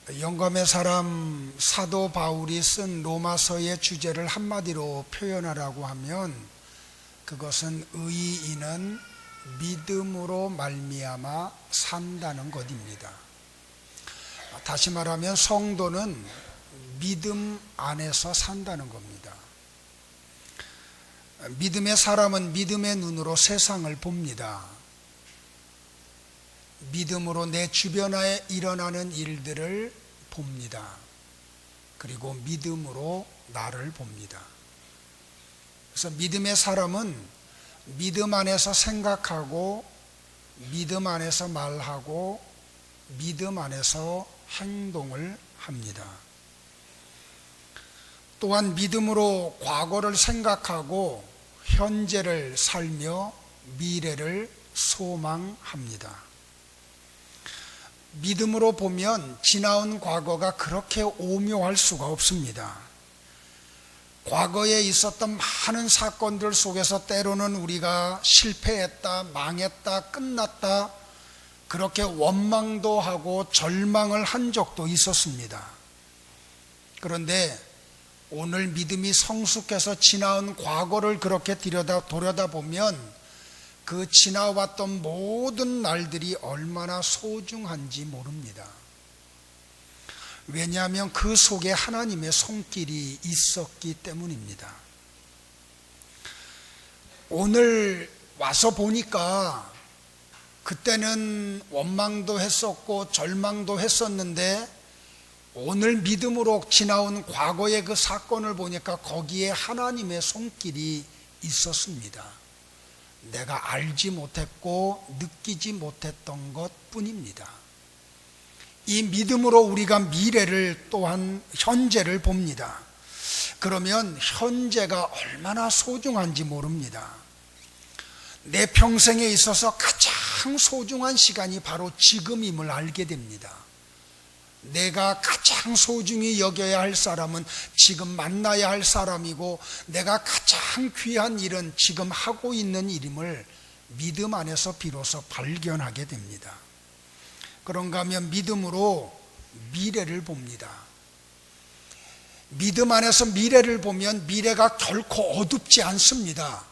영감의 사람 사도 바울이 쓴 로마서의 주제를 한마디로 표현하라고 하면 그것은 의인은 믿음으로 말미암아 산다는 것입니다. 다시 말하면 성도는 믿음 안에서 산다는 겁니다. 믿음의 사람은 믿음의 눈으로 세상을 봅니다. 믿음으로 내 주변에 일어나는 일들을 봅니다. 그리고 믿음으로 나를 봅니다. 그래서 믿음의 사람은 믿음 안에서 생각하고 믿음 안에서 말하고 믿음 안에서 행동을 합니다. 또한 믿음으로 과거를 생각하고 현재를 살며 미래를 소망합니다. 믿음으로 보면 지나온 과거가 그렇게 오묘할 수가 없습니다. 과거에 있었던 많은 사건들 속에서 때로는 우리가 실패했다, 망했다, 끝났다 그렇게 원망도 하고 절망을 한 적도 있었습니다. 그런데 오늘 믿음이 성숙해서 지나온 과거를 그렇게 돌아다보면 그 지나왔던 모든 날들이 얼마나 소중한지 모릅니다. 왜냐하면 그 속에 하나님의 손길이 있었기 때문입니다. 오늘 와서 보니까 그때는 원망도 했었고 절망도 했었는데 오늘 믿음으로 지나온 과거의 그 사건을 보니까 거기에 하나님의 손길이 있었습니다. 내가 알지 못했고 느끼지 못했던 것 뿐입니다. 이 믿음으로 우리가 미래를 또한 현재를 봅니다. 그러면 현재가 얼마나 소중한지 모릅니다. 내 평생에 있어서 가장 소중한 시간이 바로 지금임을 알게 됩니다. 내가 가장 소중히 여겨야 할 사람은 지금 만나야 할 사람이고 내가 가장 귀한 일은 지금 하고 있는 일임을 믿음 안에서 비로소 발견하게 됩니다. 그런가 하면 믿음으로 미래를 봅니다. 믿음 안에서 미래를 보면 미래가 결코 어둡지 않습니다.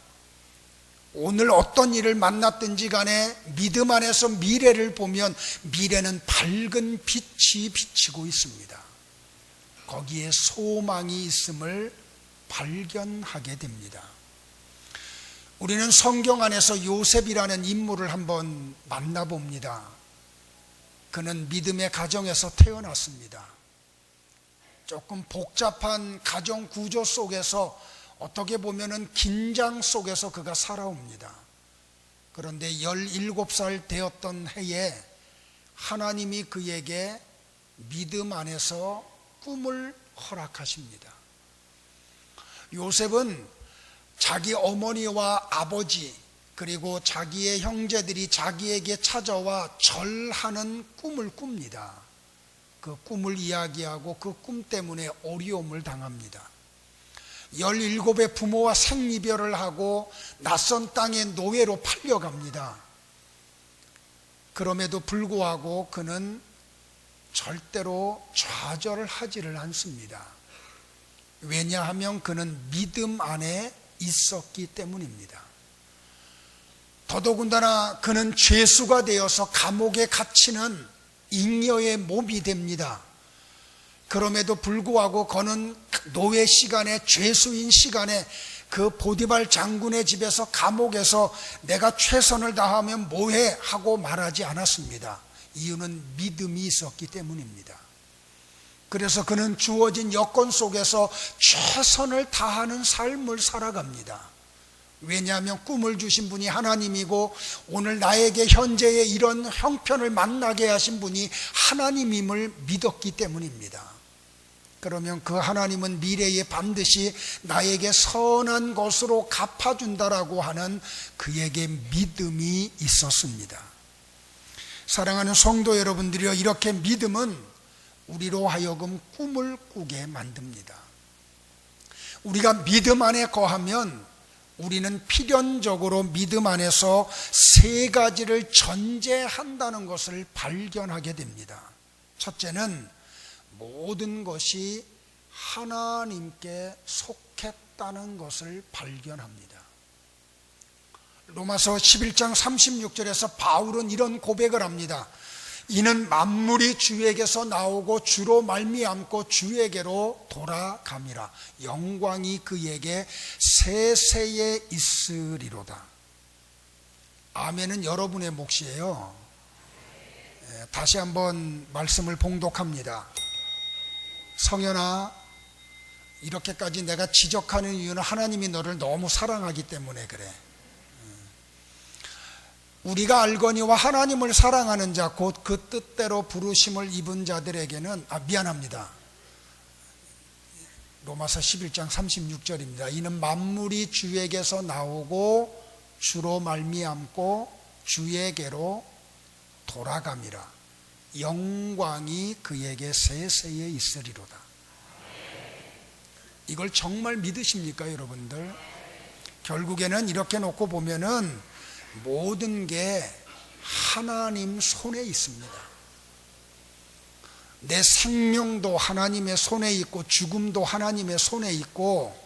오늘 어떤 일을 만났든지 간에 믿음 안에서 미래를 보면 미래는 밝은 빛이 비치고 있습니다. 거기에 소망이 있음을 발견하게 됩니다. 우리는 성경 안에서 요셉이라는 인물을 한번 만나봅니다. 그는 믿음의 가정에서 태어났습니다. 조금 복잡한 가정 구조 속에서 어떻게 보면은 긴장 속에서 그가 살아옵니다. 그런데 17살 되었던 해에 하나님이 그에게 믿음 안에서 꿈을 허락하십니다. 요셉은 자기 어머니와 아버지 그리고 자기의 형제들이 자기에게 찾아와 절하는 꿈을 꿉니다. 그 꿈을 이야기하고 그 꿈 때문에 어려움을 당합니다. 17의 부모와 생이별을 하고 낯선 땅에 노예로 팔려갑니다. 그럼에도 불구하고 그는 절대로 좌절하지를 않습니다. 왜냐하면 그는 믿음 안에 있었기 때문입니다. 더더군다나 그는 죄수가 되어서 감옥에 갇히는 잉여의 몸이 됩니다. 그럼에도 불구하고 그는 노예 시간에 죄수인 시간에 그 보디발 장군의 집에서 감옥에서 내가 최선을 다하면 뭐해 하고 말하지 않았습니다. 이유는 믿음이 있었기 때문입니다. 그래서 그는 주어진 여건 속에서 최선을 다하는 삶을 살아갑니다. 왜냐하면 꿈을 주신 분이 하나님이고 오늘 나에게 현재의 이런 형편을 만나게 하신 분이 하나님임을 믿었기 때문입니다. 그러면 그 하나님은 미래에 반드시 나에게 선한 것으로 갚아준다라고 하는 그에게 믿음이 있었습니다. 사랑하는 성도 여러분들이여, 이렇게 믿음은 우리로 하여금 꿈을 꾸게 만듭니다. 우리가 믿음 안에 거하면 우리는 필연적으로 믿음 안에서 세 가지를 전제한다는 것을 발견하게 됩니다. 첫째는 모든 것이 하나님께 속했다는 것을 발견합니다. 로마서 11장 36절에서 바울은 이런 고백을 합니다. 이는 만물이 주에게서 나오고 주로 말미암고 주에게로 돌아감이라. 영광이 그에게 세세에 있으리로다. 아멘은 여러분의 몫이에요. 다시 한번 말씀을 봉독합니다. 성현아, 이렇게까지 내가 지적하는 이유는 하나님이 너를 너무 사랑하기 때문에 그래. 우리가 알거니와 하나님을 사랑하는 자 곧 그 뜻대로 부르심을 입은 자들에게는 미안합니다. 로마서 11장 36절입니다. 이는 만물이 주에게서 나오고 주로 말미암고 주에게로 돌아감이라. 영광이 그에게 세세에 있으리로다. 이걸 정말 믿으십니까, 여러분들? 결국에는 이렇게 놓고 보면은 모든 게 하나님 손에 있습니다. 내 생명도 하나님의 손에 있고 죽음도 하나님의 손에 있고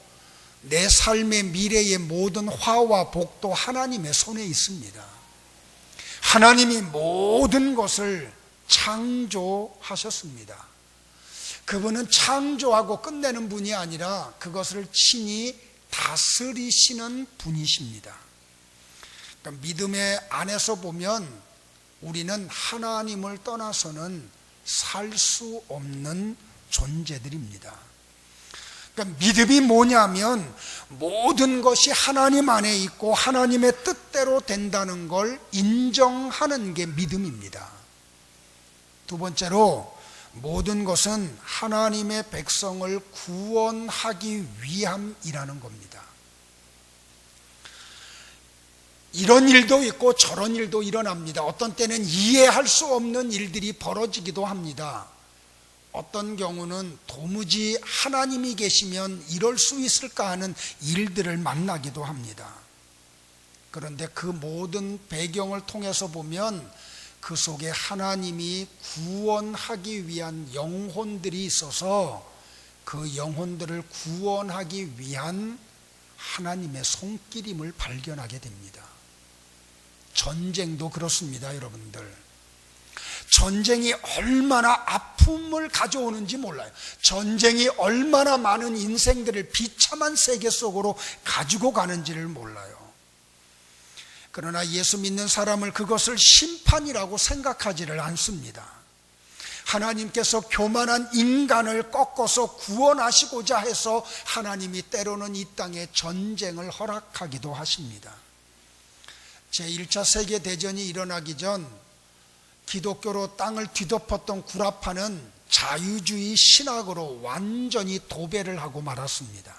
내 삶의 미래의 모든 화와 복도 하나님의 손에 있습니다. 하나님이 모든 것을 창조하셨습니다. 그분은 창조하고 끝내는 분이 아니라 그것을 친히 다스리시는 분이십니다. 그러니까 믿음의 안에서 보면 우리는 하나님을 떠나서는 살 수 없는 존재들입니다. 그러니까 믿음이 뭐냐면 모든 것이 하나님 안에 있고 하나님의 뜻대로 된다는 걸 인정하는 게 믿음입니다. 두 번째로 모든 것은 하나님의 백성을 구원하기 위함이라는 겁니다. 이런 일도 있고 저런 일도 일어납니다. 어떤 때는 이해할 수 없는 일들이 벌어지기도 합니다. 어떤 경우는 도무지 하나님이 계시면 이럴 수 있을까 하는 일들을 만나기도 합니다. 그런데 그 모든 배경을 통해서 보면 그 속에 하나님이 구원하기 위한 영혼들이 있어서 그 영혼들을 구원하기 위한 하나님의 손길임을 발견하게 됩니다. 전쟁도 그렇습니다, 여러분들. 전쟁이 얼마나 아픔을 가져오는지 몰라요. 전쟁이 얼마나 많은 인생들을 비참한 세계 속으로 가지고 가는지를 몰라요. 그러나 예수 믿는 사람을 그것을 심판이라고 생각하지를 않습니다. 하나님께서 교만한 인간을 꺾어서 구원하시고자 해서 하나님이 때로는 이 땅에 전쟁을 허락하기도 하십니다. 제1차 세계대전이 일어나기 전 기독교로 땅을 뒤덮었던 구라파는 자유주의 신학으로 완전히 도배를 하고 말았습니다.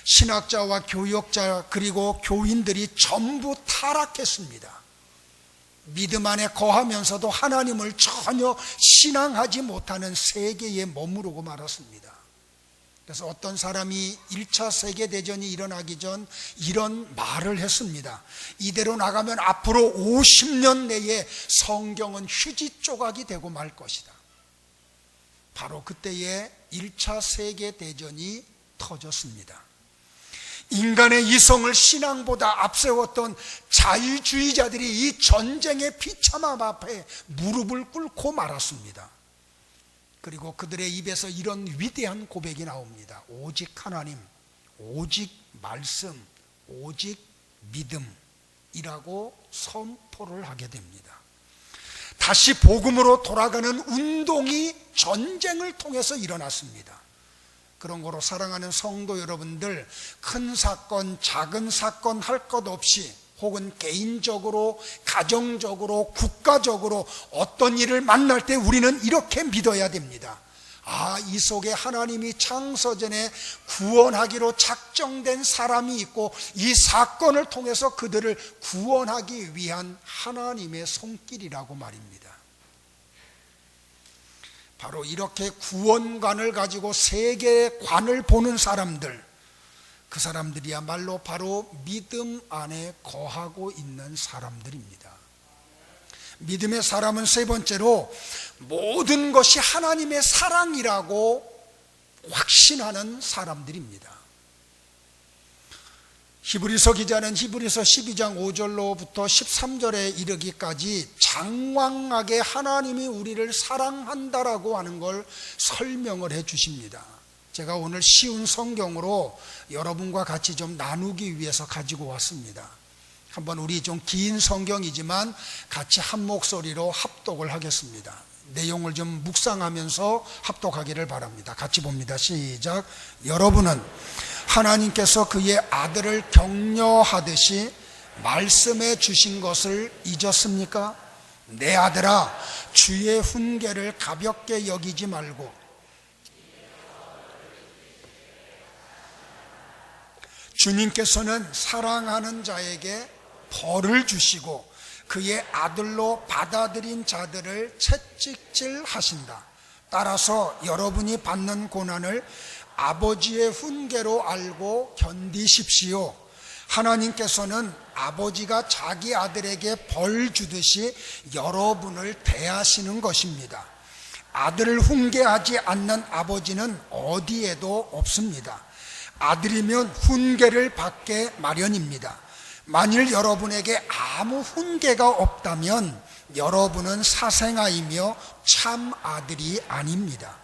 신학자와 교역자 그리고 교인들이 전부 타락했습니다. 믿음 안에 거하면서도 하나님을 전혀 신앙하지 못하는 세계에 머무르고 말았습니다. 그래서 어떤 사람이 1차 세계대전이 일어나기 전 이런 말을 했습니다. 이대로 나가면 앞으로 50년 내에 성경은 휴지 조각이 되고 말 것이다. 바로 그때에 1차 세계대전이 터졌습니다. 인간의 이성을 신앙보다 앞세웠던 자유주의자들이 이 전쟁의 비참함 앞에 무릎을 꿇고 말았습니다. 그리고 그들의 입에서 이런 위대한 고백이 나옵니다. 오직 하나님, 오직 말씀, 오직 믿음이라고 선포를 하게 됩니다. 다시 복음으로 돌아가는 운동이 전쟁을 통해서 일어났습니다. 그런 거로 사랑하는 성도 여러분들, 큰 사건, 작은 사건 할 것 없이 혹은 개인적으로, 가정적으로, 국가적으로 어떤 일을 만날 때 우리는 이렇게 믿어야 됩니다. 이 속에 하나님이 창세전에 구원하기로 작정된 사람이 있고 이 사건을 통해서 그들을 구원하기 위한 하나님의 손길이라고 말입니다. 바로 이렇게 구원관을 가지고 세계관을 보는 사람들, 그 사람들이야말로 바로 믿음 안에 거하고 있는 사람들입니다. 믿음의 사람은 세 번째로 모든 것이 하나님의 사랑이라고 확신하는 사람들입니다. 히브리서 기자는 히브리서 12장 5절로부터 13절에 이르기까지 장황하게 하나님이 우리를 사랑한다라고 하는 걸 설명을 해 주십니다. 제가 오늘 쉬운 성경으로 여러분과 같이 좀 나누기 위해서 가지고 왔습니다. 한번 우리 좀 긴 성경이지만 같이 한 목소리로 합독을 하겠습니다. 내용을 좀 묵상하면서 합독하기를 바랍니다. 같이 봅니다. 시작. 여러분은 하나님께서 그의 아들을 격려하듯이 말씀해 주신 것을 잊었습니까? 내 아들아, 주의 훈계를 가볍게 여기지 말고 주님께서는 사랑하는 자에게 벌을 주시고 그의 아들로 받아들인 자들을 채찍질 하신다. 따라서 여러분이 받는 고난을 아버지의 훈계로 알고 견디십시오. 하나님께서는 아버지가 자기 아들에게 벌 주듯이 여러분을 대하시는 것입니다. 아들을 훈계하지 않는 아버지는 어디에도 없습니다. 아들이면 훈계를 받게 마련입니다. 만일 여러분에게 아무 훈계가 없다면 여러분은 사생아이며 참 아들이 아닙니다.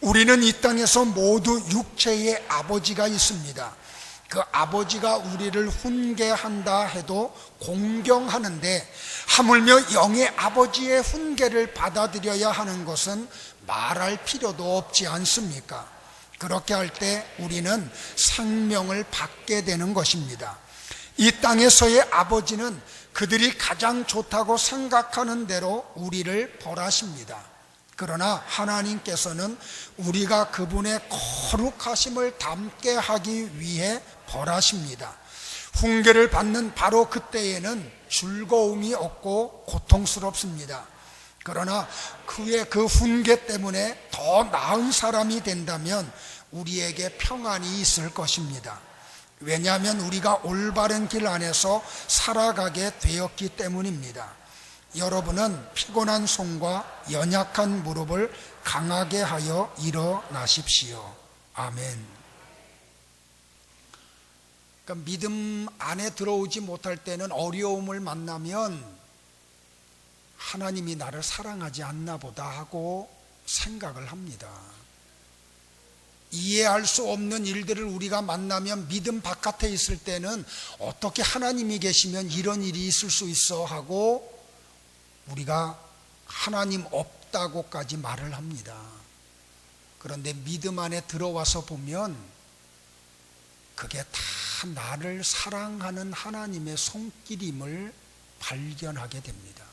우리는 이 땅에서 모두 육체의 아버지가 있습니다. 그 아버지가 우리를 훈계한다 해도 공경하는데 하물며 영의 아버지의 훈계를 받아들여야 하는 것은 말할 필요도 없지 않습니까? 그렇게 할 때 우리는 생명을 받게 되는 것입니다. 이 땅에서의 아버지는 그들이 가장 좋다고 생각하는 대로 우리를 벌하십니다. 그러나 하나님께서는 우리가 그분의 거룩하심을 담게 하기 위해 벌하십니다. 훈계를 받는 바로 그때에는 즐거움이 없고 고통스럽습니다. 그러나 그의 그 훈계 때문에 더 나은 사람이 된다면 우리에게 평안이 있을 것입니다. 왜냐하면 우리가 올바른 길 안에서 살아가게 되었기 때문입니다. 여러분은 피곤한 손과 연약한 무릎을 강하게 하여 일어나십시오. 아멘. 그러니까 믿음 안에 들어오지 못할 때는 어려움을 만나면 하나님이 나를 사랑하지 않나 보다 하고 생각을 합니다. 이해할 수 없는 일들을 우리가 만나면 믿음 바깥에 있을 때는 어떻게 하나님이 계시면 이런 일이 있을 수 있어 하고 우리가 하나님 없다고까지 말을 합니다. 그런데 믿음 안에 들어와서 보면 그게 다 나를 사랑하는 하나님의 손길임을 발견하게 됩니다.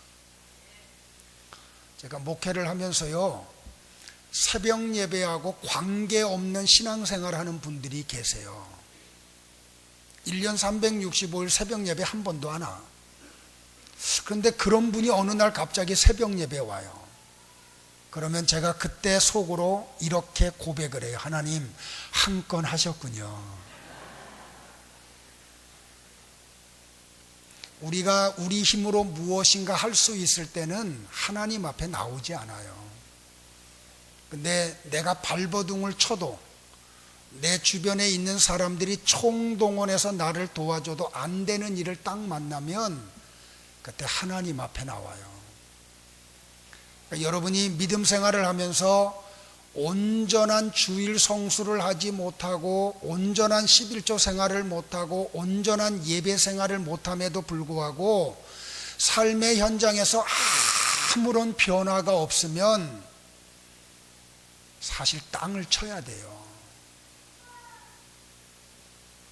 제가 목회를 하면서요, 새벽 예배하고 관계없는 신앙생활을 하는 분들이 계세요. 1년 365일 새벽 예배 한 번도 안 와. 그런데 그런 분이 어느 날 갑자기 새벽 예배에 와요. 그러면 제가 그때 속으로 이렇게 고백을 해요. 하나님, 한 건 하셨군요. 우리가 우리 힘으로 무엇인가 할 수 있을 때는 하나님 앞에 나오지 않아요. 근데 내가 발버둥을 쳐도 내 주변에 있는 사람들이 총동원해서 나를 도와줘도 안 되는 일을 딱 만나면 그때 하나님 앞에 나와요. 그러니까 여러분이 믿음 생활을 하면서 온전한 주일 성수를 하지 못하고 온전한 11조 생활을 못하고 온전한 예배 생활을 못함에도 불구하고 삶의 현장에서 아무런 변화가 없으면 사실 땅을 쳐야 돼요.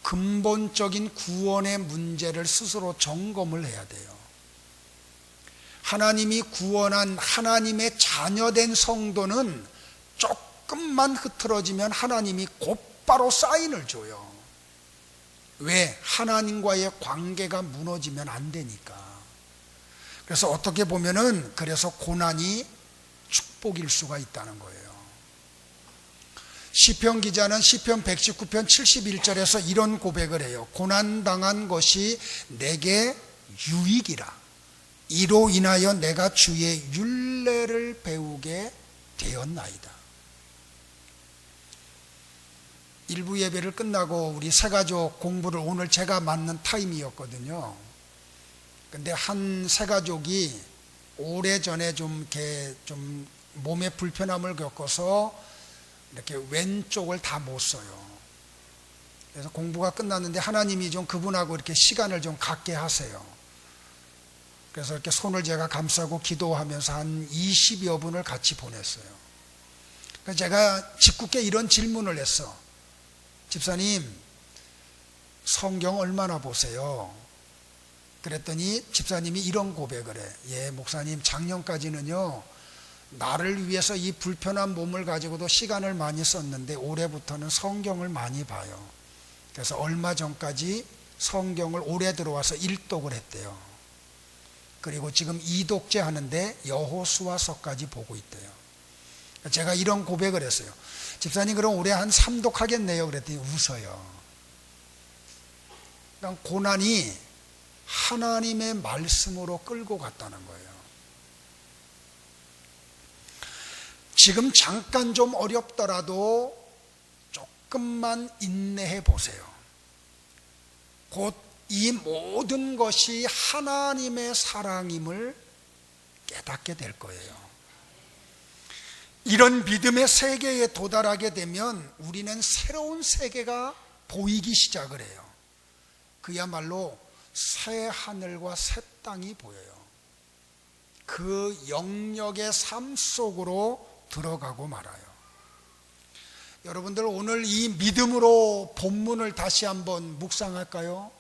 근본적인 구원의 문제를 스스로 점검을 해야 돼요. 하나님이 구원한 하나님의 자녀된 성도는 조금만 흐트러지면 하나님이 곧바로 사인을 줘요. 왜? 하나님과의 관계가 무너지면 안 되니까. 그래서 어떻게 보면은 그래서 고난이 축복일 수가 있다는 거예요. 시편 기자는 시편 119편 71절에서 이런 고백을 해요. 고난당한 것이 내게 유익이라. 이로 인하여 내가 주의 율례를 배우게 되었나이다. 일부 예배를 끝나고 우리 새가족 공부를 오늘 제가 맡는 타임이었거든요. 근데 한 새가족이 오래전에 좀 몸에 불편함을 겪어서 이렇게 왼쪽을 다 못 써요. 그래서 공부가 끝났는데 하나님이 좀 그분하고 이렇게 시간을 좀 갖게 하세요. 그래서 이렇게 손을 제가 감싸고 기도하면서 한 20여 분을 같이 보냈어요. 그래서 제가 짓궂게 이런 질문을 했어. 집사님, 성경 얼마나 보세요? 그랬더니 집사님이 이런 고백을 해. 예, 목사님, 작년까지는요 나를 위해서 이 불편한 몸을 가지고도 시간을 많이 썼는데 올해부터는 성경을 많이 봐요. 그래서 얼마 전까지 성경을 올해 들어와서 1독을 했대요. 그리고 지금 2독째 하는데 여호수아서까지 보고 있대요. 제가 이런 고백을 했어요. 집사님, 그럼 올해 한 3독 하겠네요. 그랬더니 웃어요. 그러니까 고난이 하나님의 말씀으로 끌고 갔다는 거예요. 지금 잠깐 좀 어렵더라도 조금만 인내해 보세요. 곧 이 모든 것이 하나님의 사랑임을 깨닫게 될 거예요. 이런 믿음의 세계에 도달하게 되면 우리는 새로운 세계가 보이기 시작을 해요. 그야말로 새 하늘과 새 땅이 보여요. 그 영역의 삶 속으로 들어가고 말아요. 여러분들, 오늘 이 믿음으로 본문을 다시 한번 묵상할까요?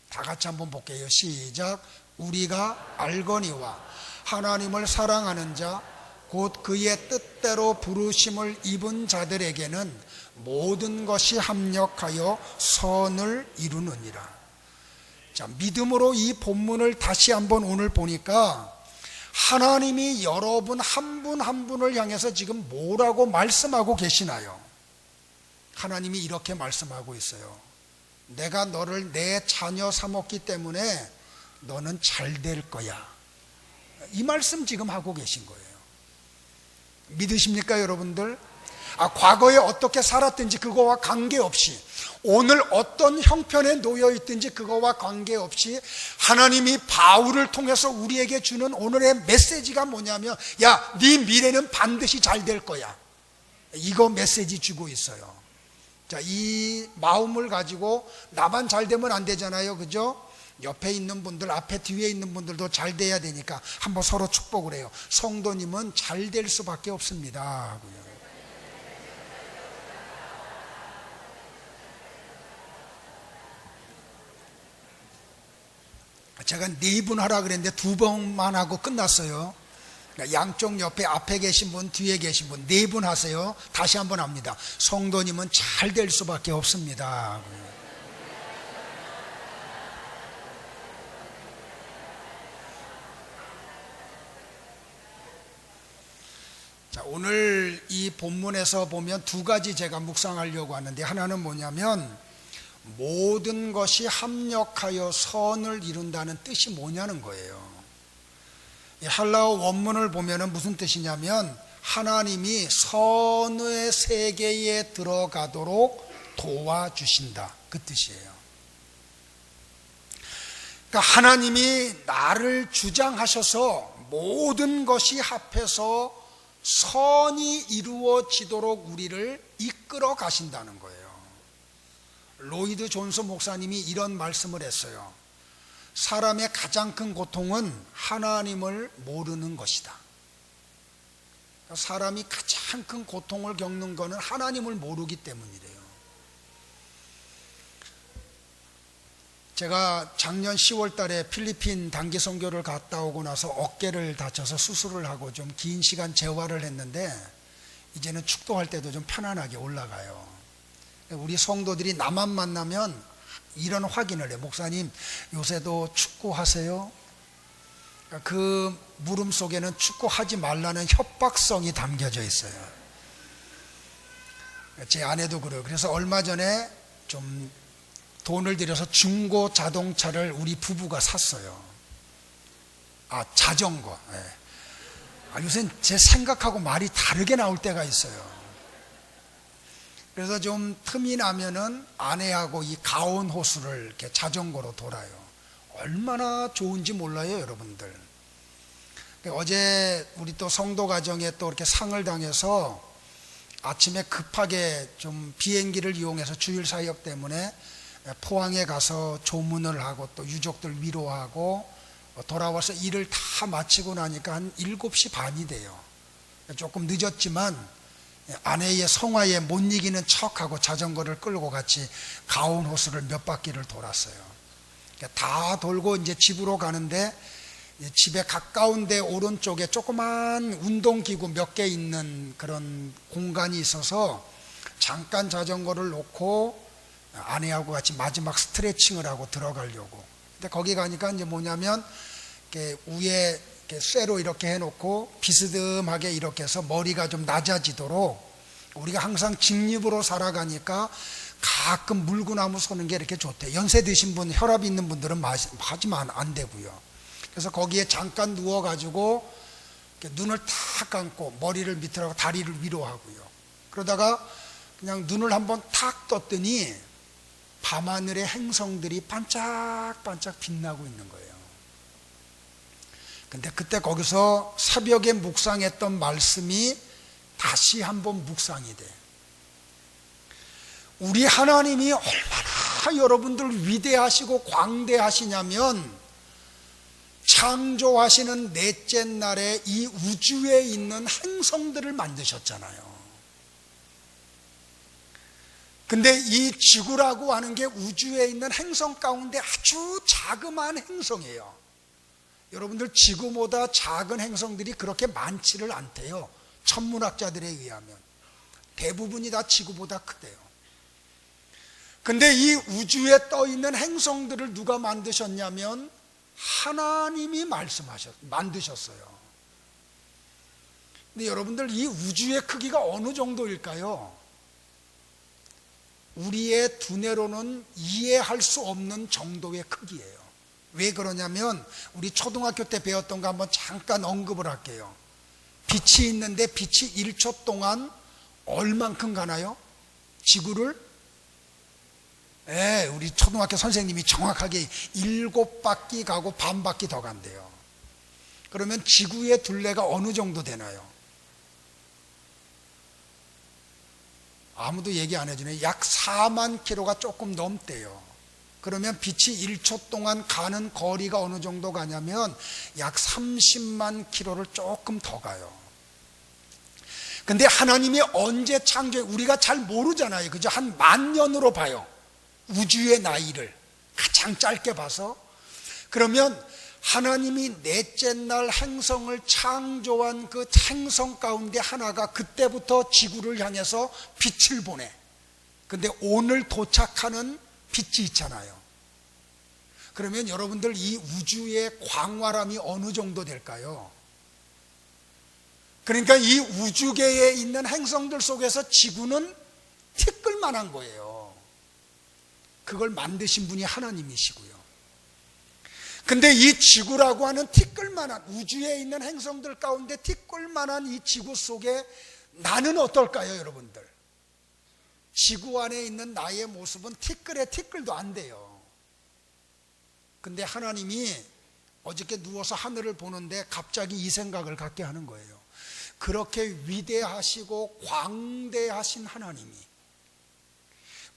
다 같이 한번 볼게요. 시작. 우리가 알거니와 하나님을 사랑하는 자 곧 그의 뜻대로 부르심을 입은 자들에게는 모든 것이 합력하여 선을 이루느니라. 자, 믿음으로 이 본문을 다시 한번 오늘 보니까 하나님이 여러분 한 분 한 분을 향해서 지금 뭐라고 말씀하고 계시나요? 하나님이 이렇게 말씀하고 있어요. 내가 너를 내 자녀 삼았기 때문에 너는 잘 될 거야. 이 말씀 지금 하고 계신 거예요. 믿으십니까, 여러분들? 과거에 어떻게 살았든지 그거와 관계없이, 오늘 어떤 형편에 놓여 있든지 그거와 관계없이 하나님이 바울을 통해서 우리에게 주는 오늘의 메시지가 뭐냐면, 야, 네 미래는 반드시 잘 될 거야. 이거 메시지 주고 있어요. 자, 이 마음을 가지고 나만 잘 되면 안 되잖아요, 그죠? 옆에 있는 분들, 앞에 뒤에 있는 분들도 잘 돼야 되니까 한번 서로 축복을 해요. 성도님은 잘 될 수밖에 없습니다. 제가 4분 하라 그랬는데 2번만 하고 끝났어요. 양쪽 옆에 앞에 계신 분, 뒤에 계신 분 4분 하세요. 다시 한번 합니다. 성도님은 잘 될 수밖에 없습니다. 자, 오늘 이 본문에서 보면 2가지 제가 묵상하려고 하는데, 하나는 뭐냐면 모든 것이 합력하여 선을 이룬다는 뜻이 뭐냐는 거예요. 이 헬라어 원문을 보면 무슨 뜻이냐면 하나님이 선의 세계에 들어가도록 도와주신다, 그 뜻이에요. 그러니까 하나님이 나를 주장하셔서 모든 것이 합해서 선이 이루어지도록 우리를 이끌어 가신다는 거예요. 로이드 존스 목사님이 이런 말씀을 했어요. 사람의 가장 큰 고통은 하나님을 모르는 것이다. 사람이 가장 큰 고통을 겪는 것은 하나님을 모르기 때문이래요. 제가 작년 10월 달에 필리핀 단기 선교를 갔다 오고 나서 어깨를 다쳐서 수술을 하고 좀 긴 시간 재활을 했는데 이제는 축도할 때도 좀 편안하게 올라가요. 우리 성도들이 나만 만나면 이런 확인을 해요. 목사님, 요새도 축구하세요? 그 물음 속에는 축구하지 말라는 협박성이 담겨져 있어요. 제 아내도 그래요. 그래서 얼마 전에 좀 돈을 들여서 중고 자동차를 우리 부부가 샀어요. 자전거. 요새 제 생각하고 말이 다르게 나올 때가 있어요. 그래서 좀 틈이 나면은 아내하고 이 가온 호수를 이렇게 자전거로 돌아요. 얼마나 좋은지 몰라요, 여러분들. 어제 우리 또 성도 가정에 또 이렇게 상을 당해서 아침에 급하게 좀 비행기를 이용해서 주일 사역 때문에 포항에 가서 조문을 하고 또 유족들 위로하고 돌아와서 일을 다 마치고 나니까 한 7시 반이 돼요. 조금 늦었지만 아내의 성화에 못 이기는 척하고 자전거를 끌고 같이 가온 호수를 몇 바퀴를 돌았어요. 다 돌고 이제 집으로 가는데 집에 가까운데 오른쪽에 조그만 운동기구 몇 개 있는 그런 공간이 있어서 잠깐 자전거를 놓고 아내하고 같이 마지막 스트레칭을 하고 들어가려고. 근데 거기 가니까 이제 뭐냐면 이렇게 위에 이렇게 쇠로 이렇게 해놓고 비스듬하게 이렇게 해서 머리가 좀 낮아지도록, 우리가 항상 직립으로 살아가니까 가끔 물구나무 서는 게 이렇게 좋대. 연세 드신 분, 혈압 있는 분들은 하지만 안 되고요. 그래서 거기에 잠깐 누워가지고 눈을 탁 감고 머리를 밑으로 하고 다리를 위로 하고요. 그러다가 그냥 눈을 한번 탁 떴더니 밤하늘의 행성들이 반짝반짝 빛나고 있는 거예요. 근데 그때 거기서 새벽에 묵상했던 말씀이 다시 한번 묵상이 돼. 우리 하나님이 얼마나 여러분들 위대하시고 광대하시냐면, 창조하시는 넷째 날에 이 우주에 있는 행성들을 만드셨잖아요. 근데 이 지구라고 하는 게 우주에 있는 행성 가운데 아주 자그마한 행성이에요. 여러분들, 지구보다 작은 행성들이 그렇게 많지를 않대요. 천문학자들에 의하면 대부분이 다 지구보다 크대요. 근데 이 우주에 떠 있는 행성들을 누가 만드셨냐면 하나님이 만드셨어요. 근데 여러분들, 이 우주의 크기가 어느 정도일까요? 우리의 두뇌로는 이해할 수 없는 정도의 크기예요. 왜 그러냐면 우리 초등학교 때 배웠던 거 한번 잠깐 언급을 할게요. 빛이 있는데 빛이 1초 동안 얼만큼 가나요? 지구를? 우리 초등학교 선생님이 정확하게 7바퀴 가고 반 바퀴 더 간대요. 그러면 지구의 둘레가 어느 정도 되나요? 아무도 얘기 안 해주네. 약 4만 킬로가 조금 넘대요. 그러면 빛이 1초 동안 가는 거리가 어느 정도 가냐면 약 30만 킬로를 조금 더 가요. 근데 하나님이 언제 창조해? 우리가 잘 모르잖아요. 그죠? 한 10,000년으로 봐요. 우주의 나이를 가장 짧게 봐서. 그러면 하나님이 넷째 날 행성을 창조한 그 행성 가운데 하나가 그때부터 지구를 향해서 빛을 보내. 근데 오늘 도착하는 빛이 있잖아요. 그러면 여러분들, 이 우주의 광활함이 어느 정도 될까요? 그러니까 이 우주계에 있는 행성들 속에서 지구는 티끌만한 거예요. 그걸 만드신 분이 하나님이시고요. 근데 이 지구라고 하는 티끌만한, 우주에 있는 행성들 가운데 티끌만한 이 지구 속에 나는 어떨까요, 여러분들? 지구 안에 있는 나의 모습은 티끌의 티끌도 안 돼요. 근데 하나님이 어저께 누워서 하늘을 보는데 갑자기 이 생각을 갖게 하는 거예요. 그렇게 위대하시고 광대하신 하나님이,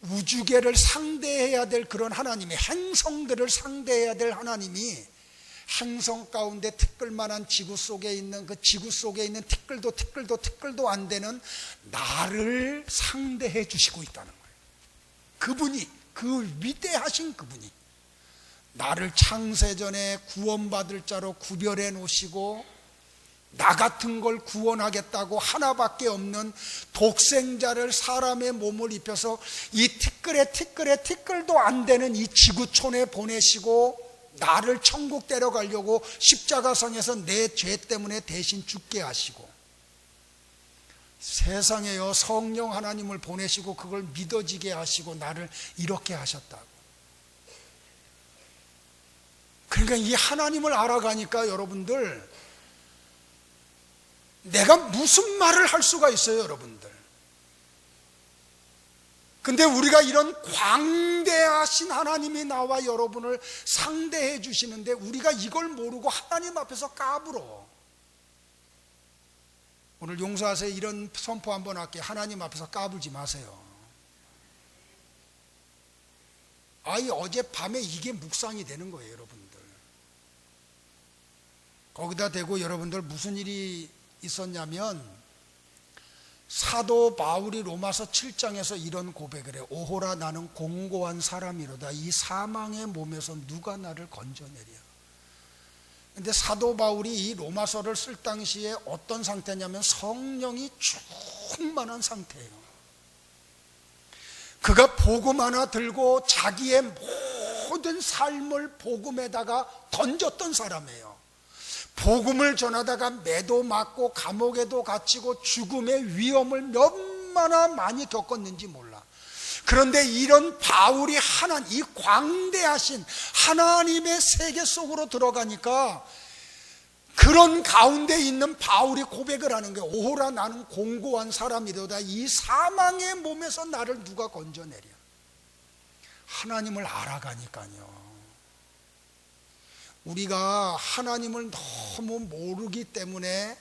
우주계를 상대해야 될 그런 하나님이, 행성들을 상대해야 될 하나님이 행성 가운데 티끌만한 지구 속에 있는 그 지구 속에 있는 티끌도 안 되는 나를 상대해 주시고 있다는 거예요. 그분이, 그 위대하신 그분이 나를 창세전에 구원받을 자로 구별해 놓으시고 나 같은 걸 구원하겠다고 하나밖에 없는 독생자를 사람의 몸을 입혀서 이 티끌도 안 되는 이 지구촌에 보내시고 나를 천국 데려가려고 십자가상에서 내 죄 때문에 대신 죽게 하시고, 세상에요, 성령 하나님을 보내시고 그걸 믿어지게 하시고 나를 이렇게 하셨다고. 그러니까 이 하나님을 알아가니까 여러분들, 내가 무슨 말을 할 수가 있어요, 여러분들. 근데 우리가 이런 광대하신 하나님이 나와 여러분을 상대해 주시는데 우리가 이걸 모르고 하나님 앞에서 까불어. 오늘 용서하세요. 이런 선포 한번 할게요. 하나님 앞에서 까불지 마세요. 어젯밤에 이게 묵상이 되는 거예요, 여러분들. 거기다 대고 여러분들 무슨 일이 있었냐면, 사도 바울이 로마서 7장에서 이런 고백을 해요. 오호라, 나는 공고한 사람이로다. 이 사망의 몸에서 누가 나를 건져내랴. 근데 사도 바울이 이 로마서를 쓸 당시에 어떤 상태냐면 성령이 충만한 상태예요. 그가 복음 하나 들고 자기의 모든 삶을 복음에다가 던졌던 사람이에요. 복음을 전하다가 매도 맞고 감옥에도 갇히고 죽음의 위험을 몇마나 많이 겪었는지 몰라. 그런데 이런 바울이 이 광대하신 하나님의 세계 속으로 들어가니까 그런 가운데 있는 바울이 고백을 하는 거예요. 오호라, 나는 공고한 사람이로다. 이 사망의 몸에서 나를 누가 건져내랴. 하나님을 알아가니까요. 우리가 하나님을 너무 모르기 때문에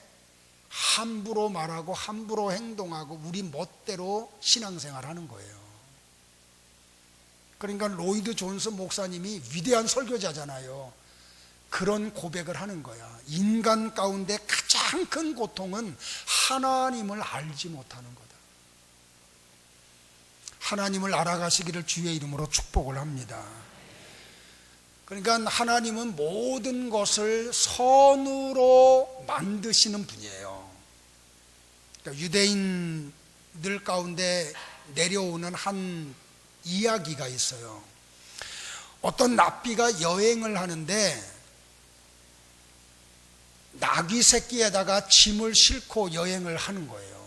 함부로 말하고 함부로 행동하고 우리 멋대로 신앙생활 하는 거예요. 그러니까 로이드 존스 목사님이 위대한 설교자잖아요. 그런 고백을 하는 거야. 인간 가운데 가장 큰 고통은 하나님을 알지 못하는 거다. 하나님을 알아가시기를 주의 이름으로 축복을 합니다. 그러니까 하나님은 모든 것을 선으로 만드시는 분이에요. 그러니까 유대인들 가운데 내려오는 한 이야기가 있어요. 어떤 랍비가 여행을 하는데 나귀 새끼에다가 짐을 싣고 여행을 하는 거예요.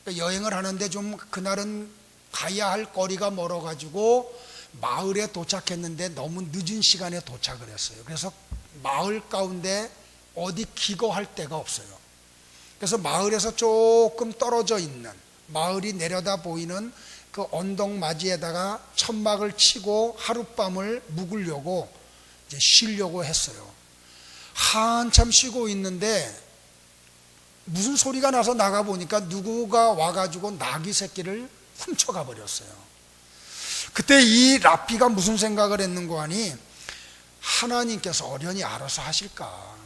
그러니까 여행을 하는데 좀 그날은 가야 할 거리가 멀어가지고 마을에 도착했는데 너무 늦은 시간에 도착을 했어요. 그래서 마을 가운데 어디 기거할 데가 없어요. 그래서 마을에서 조금 떨어져 있는, 마을이 내려다 보이는 그 언덕맞이에다가 천막을 치고 하룻밤을 묵으려고 이제 쉬려고 했어요. 한참 쉬고 있는데 무슨 소리가 나서 나가보니까 누구가 와가지고 나귀 새끼를 훔쳐가 버렸어요. 그때 이 랍비가 무슨 생각을 했는고 하니, 하나님께서 어련히 알아서 하실까.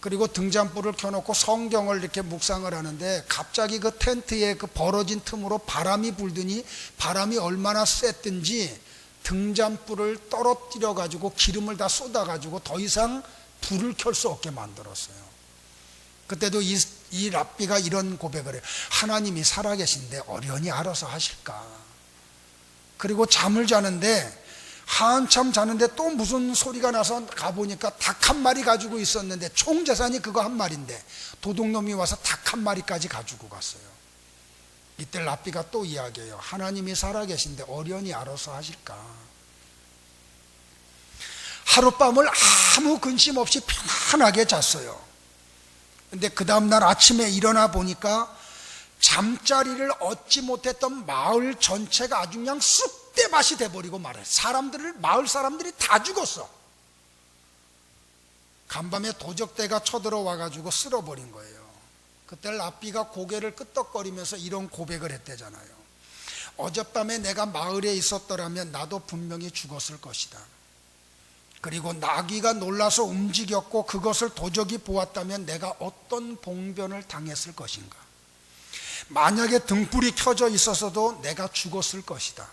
그리고 등잔불을 켜놓고 성경을 이렇게 묵상을 하는데 갑자기 그 텐트에 그 벌어진 틈으로 바람이 불더니 바람이 얼마나 셌든지 등잔불을 떨어뜨려 가지고 기름을 다 쏟아 가지고 더 이상 불을 켤 수 없게 만들었어요. 그때도 이 랍비가 이런 고백을 해요. 하나님이 살아계신데 어련히 알아서 하실까. 그리고 잠을 자는데 한참 자는데 또 무슨 소리가 나서 가보니까 닭 한 마리 가지고 있었는데 총 재산이 그거 한 마리인데 도둑놈이 와서 닭 한 마리까지 가지고 갔어요. 이때 랍비가 또 이야기해요. 하나님이 살아계신데 어련히 알아서 하실까. 하룻밤을 아무 근심 없이 편안하게 잤어요. 근데 그 다음날 아침에 일어나 보니까 잠자리를 얻지 못했던 마을 전체가 아주 그냥 쑥대밭이 돼버리고 말해. 마을 사람들이 다 죽었어. 간밤에 도적대가 쳐들어와가지고 쓸어버린 거예요. 그때 랍비가 고개를 끄덕거리면서 이런 고백을 했대잖아요. 어젯밤에 내가 마을에 있었더라면 나도 분명히 죽었을 것이다. 그리고 나귀가 놀라서 움직였고 그것을 도적이 보았다면 내가 어떤 봉변을 당했을 것인가. 만약에 등불이 켜져 있었어도 내가 죽었을 것이다.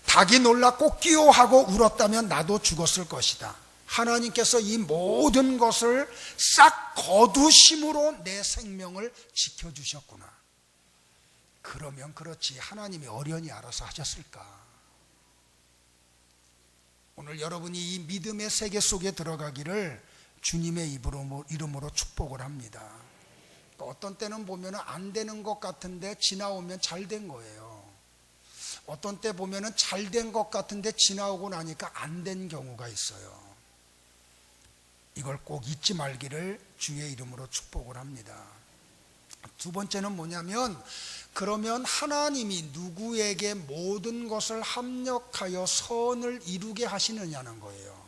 닭이 놀라 꼬끼요하고 울었다면 나도 죽었을 것이다. 하나님께서 이 모든 것을 싹 거두심으로 내 생명을 지켜주셨구나. 그러면 그렇지 하나님이 어련히 알아서 하셨을까. 오늘 여러분이 이 믿음의 세계 속에 들어가기를 주님의 이름으로 축복을 합니다. 어떤 때는 보면 안 되는 것 같은데 지나오면 잘 된 거예요. 어떤 때 보면은 잘 된 것 같은데 지나오고 나니까 안 된 경우가 있어요. 이걸 꼭 잊지 말기를 주의 이름으로 축복을 합니다. 두 번째는 뭐냐면, 그러면 하나님이 누구에게 모든 것을 합력하여 선을 이루게 하시느냐는 거예요.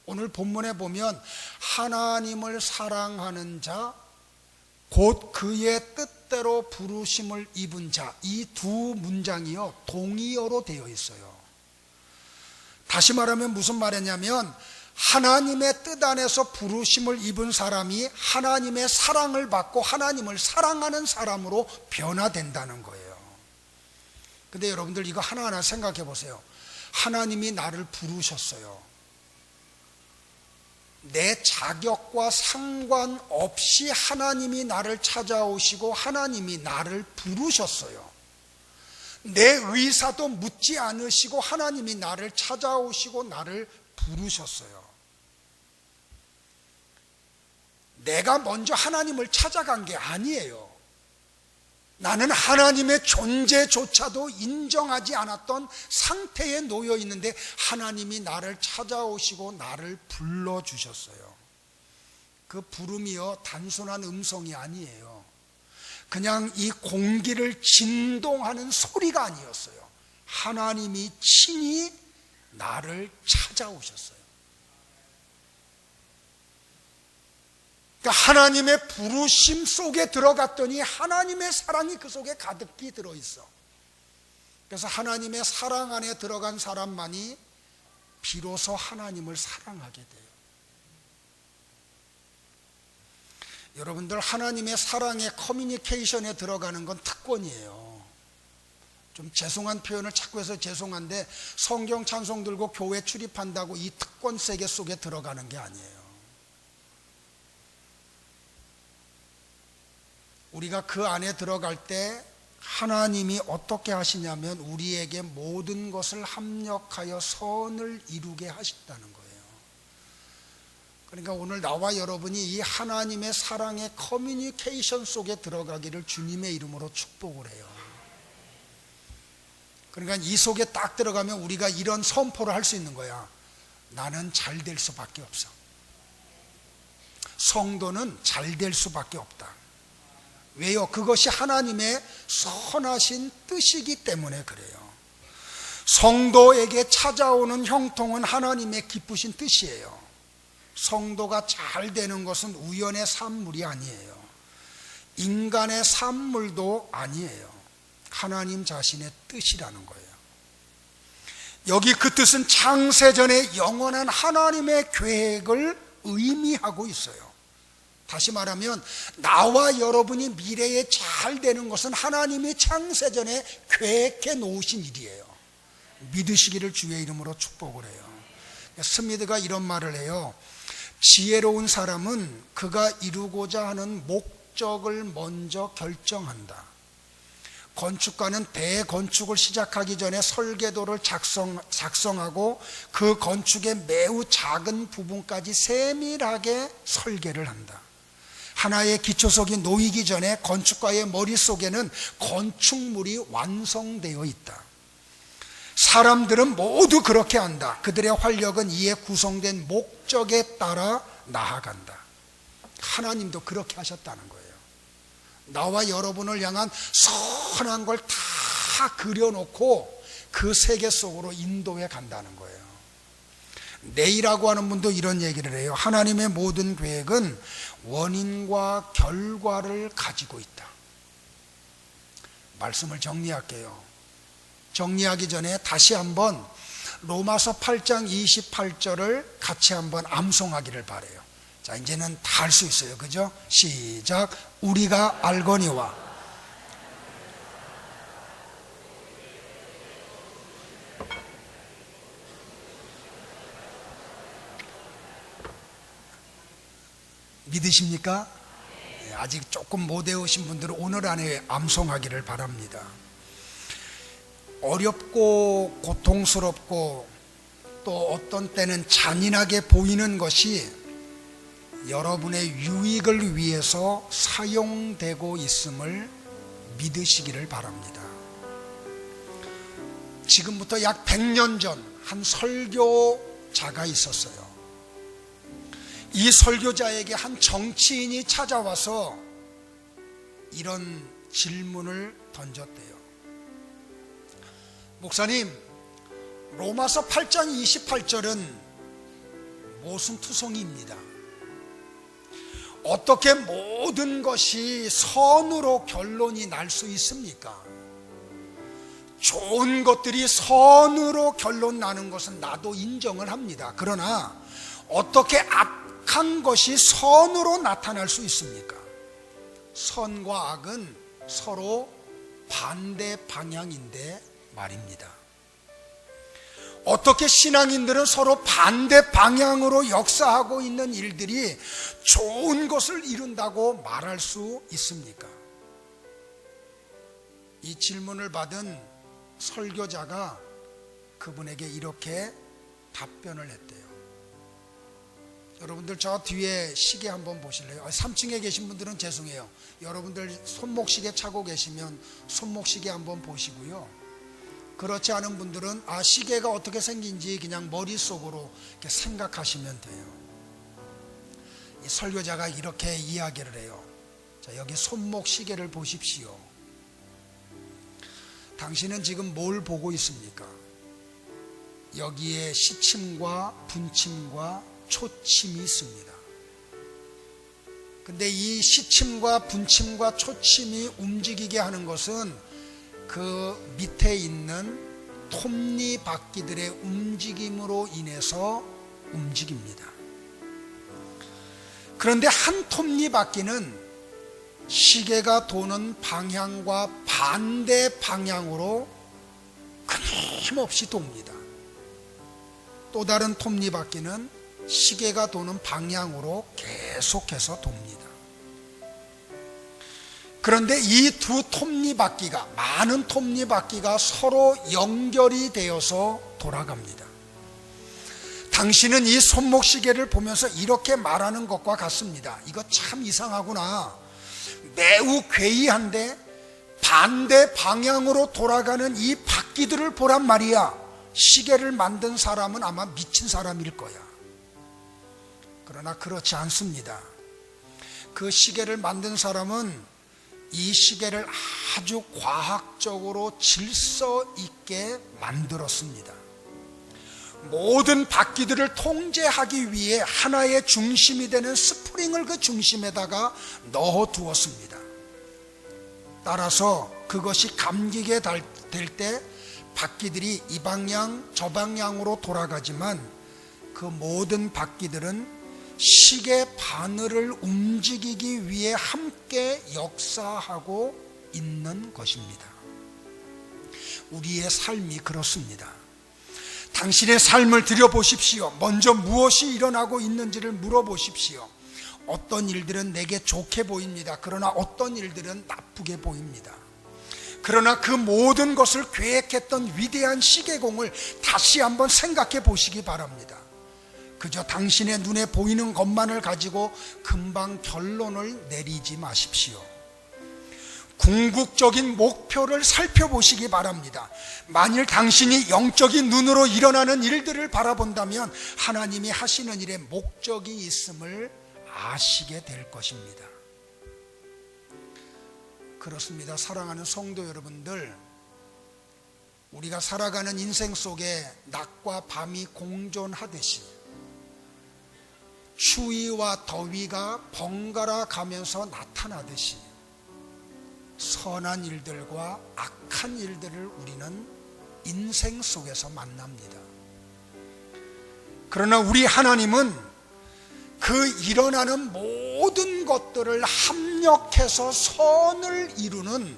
오늘 본문에 보면 하나님을 사랑하는 자, 곧 그의 뜻대로 부르심을 입은 자, 이 두 문장이요 동의어로 되어 있어요. 다시 말하면 무슨 말이냐면, 하나님의 뜻 안에서 부르심을 입은 사람이 하나님의 사랑을 받고 하나님을 사랑하는 사람으로 변화된다는 거예요. 근데 여러분들 이거 하나하나 생각해 보세요. 하나님이 나를 부르셨어요. 내 자격과 상관없이 하나님이 나를 찾아오시고 하나님이 나를 부르셨어요. 내 의사도 묻지 않으시고 하나님이 나를 찾아오시고 나를 부르셨어요. 내가 먼저 하나님을 찾아간 게 아니에요. 나는 하나님의 존재조차도 인정하지 않았던 상태에 놓여 있는데 하나님이 나를 찾아오시고 나를 불러주셨어요. 그 부름이요 단순한 음성이 아니에요. 그냥 이 공기를 진동하는 소리가 아니었어요. 하나님이 친히 나를 찾아오셨어요. 그러니까 하나님의 부르심 속에 들어갔더니 하나님의 사랑이 그 속에 가득히 들어있어. 그래서 하나님의 사랑 안에 들어간 사람만이 비로소 하나님을 사랑하게 돼요. 여러분들, 하나님의 사랑의 커뮤니케이션에 들어가는 건 특권이에요. 좀 죄송한 표현을 자꾸 해서 죄송한데, 성경 찬송 들고 교회 출입한다고 이 특권 세계 속에 들어가는 게 아니에요. 우리가 그 안에 들어갈 때 하나님이 어떻게 하시냐면 우리에게 모든 것을 합력하여 선을 이루게 하신다는 거예요. 그러니까 오늘 나와 여러분이 이 하나님의 사랑의 커뮤니케이션 속에 들어가기를 주님의 이름으로 축복을 해요. 그러니까 이 속에 딱 들어가면 우리가 이런 선포를 할 수 있는 거야. 나는 잘 될 수밖에 없어. 성도는 잘 될 수밖에 없다. 왜요? 그것이 하나님의 선하신 뜻이기 때문에 그래요. 성도에게 찾아오는 형통은 하나님의 기쁘신 뜻이에요. 성도가 잘 되는 것은 우연의 산물이 아니에요. 인간의 산물도 아니에요. 하나님 자신의 뜻이라는 거예요. 여기 그 뜻은 창세전의 영원한 하나님의 계획을 의미하고 있어요. 다시 말하면 나와 여러분이 미래에 잘 되는 것은 하나님이 창세전에 계획해 놓으신 일이에요. 믿으시기를 주의 이름으로 축복을 해요. 스미드가 이런 말을 해요. 지혜로운 사람은 그가 이루고자 하는 목적을 먼저 결정한다. 건축가는 대건축을 시작하기 전에 설계도를 작성하고 그 건축의 매우 작은 부분까지 세밀하게 설계를 한다. 하나의 기초석이 놓이기 전에 건축가의 머릿속에는 건축물이 완성되어 있다. 사람들은 모두 그렇게 한다. 그들의 활력은 이에 구성된 목적에 따라 나아간다. 하나님도 그렇게 하셨다는 거예요. 나와 여러분을 향한 선한 걸 다 그려놓고 그 세계 속으로 인도해 간다는 거예요. 내일이라고 하는 분도 이런 얘기를 해요. 하나님의 모든 계획은 원인과 결과를 가지고 있다. 말씀을 정리할게요. 정리하기 전에 다시 한번 로마서 8장 28절을 같이 한번 암송하기를 바라요. 자, 이제는 다 할 수 있어요. 그죠? 시작. 우리가 알거니와 믿으십니까? 아직 조금 못 외우신 분들은 오늘 안에 암송하기를 바랍니다. 어렵고 고통스럽고 또 어떤 때는 잔인하게 보이는 것이 여러분의 유익을 위해서 사용되고 있음을 믿으시기를 바랍니다. 지금부터 약 100년 전 한 설교자가 있었어요. 이 설교자에게 한 정치인이 찾아와서 이런 질문을 던졌대요. 목사님, 로마서 8장 28절은 모순투성이입니다. 어떻게 모든 것이 선으로 결론이 날 수 있습니까? 좋은 것들이 선으로 결론 나는 것은 나도 인정을 합니다. 그러나 어떻게 악한 것이 선으로 나타날 수 있습니까? 선과 악은 서로 반대 방향인데 말입니다. 어떻게 신앙인들은 서로 반대 방향으로 역사하고 있는 일들이 좋은 것을 이룬다고 말할 수 있습니까? 이 질문을 받은 설교자가 그분에게 이렇게 답변을 했대요. 여러분들 저 뒤에 시계 한번 보실래요? 3층에 계신 분들은 죄송해요. 여러분들 손목시계 차고 계시면 손목시계 한번 보시고요. 그렇지 않은 분들은 시계가 어떻게 생긴지 그냥 머릿속으로 이렇게 생각하시면 돼요. 이 설교자가 이렇게 이야기를 해요. 자, 여기 손목시계를 보십시오. 당신은 지금 뭘 보고 있습니까? 여기에 시침과 분침과 초침이 있습니다. 근데 이 시침과 분침과 초침이 움직이게 하는 것은 그 밑에 있는 톱니바퀴들의 움직임으로 인해서 움직입니다. 그런데 한 톱니바퀴는 시계가 도는 방향과 반대 방향으로 끊임없이 돕니다. 또 다른 톱니바퀴는 시계가 도는 방향으로 계속해서 돕니다. 그런데 이 두 톱니바퀴가, 많은 톱니바퀴가 서로 연결이 되어서 돌아갑니다. 당신은 이 손목시계를 보면서 이렇게 말하는 것과 같습니다. 이거 참 이상하구나. 매우 괴이한데 반대 방향으로 돌아가는 이 바퀴들을 보란 말이야. 시계를 만든 사람은 아마 미친 사람일 거야. 그러나 그렇지 않습니다. 그 시계를 만든 사람은 이 시계를 아주 과학적으로 질서 있게 만들었습니다. 모든 바퀴들을 통제하기 위해 하나의 중심이 되는 스프링을 그 중심에다가 넣어 두었습니다. 따라서 그것이 감기게 될 때 바퀴들이 이 방향 저 방향으로 돌아가지만 그 모든 바퀴들은 시계 바늘을 움직이기 위해 함께 역사하고 있는 것입니다. 우리의 삶이 그렇습니다. 당신의 삶을 들여보십시오. 먼저 무엇이 일어나고 있는지를 물어보십시오. 어떤 일들은 내게 좋게 보입니다. 그러나 어떤 일들은 나쁘게 보입니다. 그러나 그 모든 것을 계획했던 위대한 시계공을 다시 한번 생각해 보시기 바랍니다. 그저 당신의 눈에 보이는 것만을 가지고 금방 결론을 내리지 마십시오. 궁극적인 목표를 살펴보시기 바랍니다. 만일 당신이 영적인 눈으로 일어나는 일들을 바라본다면 하나님이 하시는 일에 목적이 있음을 아시게 될 것입니다. 그렇습니다. 사랑하는 성도 여러분들, 우리가 살아가는 인생 속에 낮과 밤이 공존하듯이 추위와 더위가 번갈아 가면서 나타나듯이 선한 일들과 악한 일들을 우리는 인생 속에서 만납니다. 그러나 우리 하나님은 그 일어나는 모든 것들을 합력해서 선을 이루는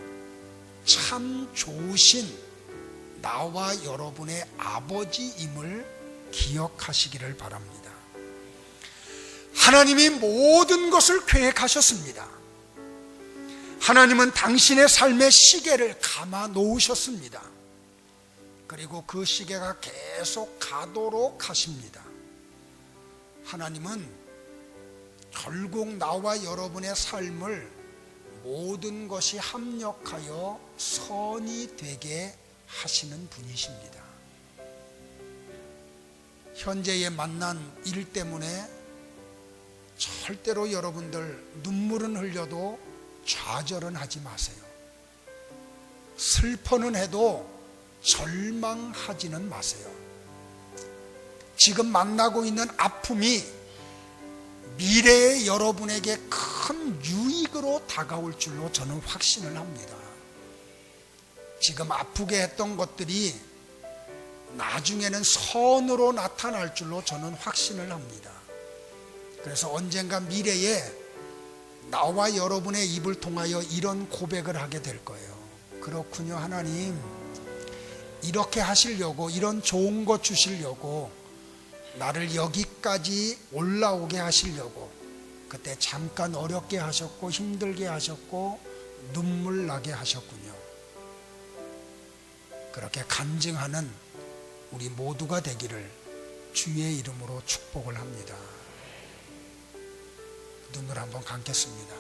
참 좋으신 나와 여러분의 아버지임을 기억하시기를 바랍니다. 하나님이 모든 것을 계획하셨습니다. 하나님은 당신의 삶의 시계를 감아 놓으셨습니다. 그리고 그 시계가 계속 가도록 하십니다. 하나님은 결국 나와 여러분의 삶을 모든 것이 합력하여 선이 되게 하시는 분이십니다. 현재에 만난 일 때문에 절대로 여러분들 눈물은 흘려도 좌절은 하지 마세요. 슬퍼는 해도 절망하지는 마세요. 지금 만나고 있는 아픔이 미래의 여러분에게 큰 유익으로 다가올 줄로 저는 확신을 합니다. 지금 아프게 했던 것들이 나중에는 선으로 나타날 줄로 저는 확신을 합니다. 그래서 언젠가 미래에 나와 여러분의 입을 통하여 이런 고백을 하게 될 거예요. 그렇군요, 하나님. 이렇게 하시려고, 이런 좋은 것 주시려고, 나를 여기까지 올라오게 하시려고 그때 잠깐 어렵게 하셨고 힘들게 하셨고 눈물 나게 하셨군요. 그렇게 간증하는 우리 모두가 되기를 주의 이름으로 축복을 합니다. 눈을 한번 감겠습니다.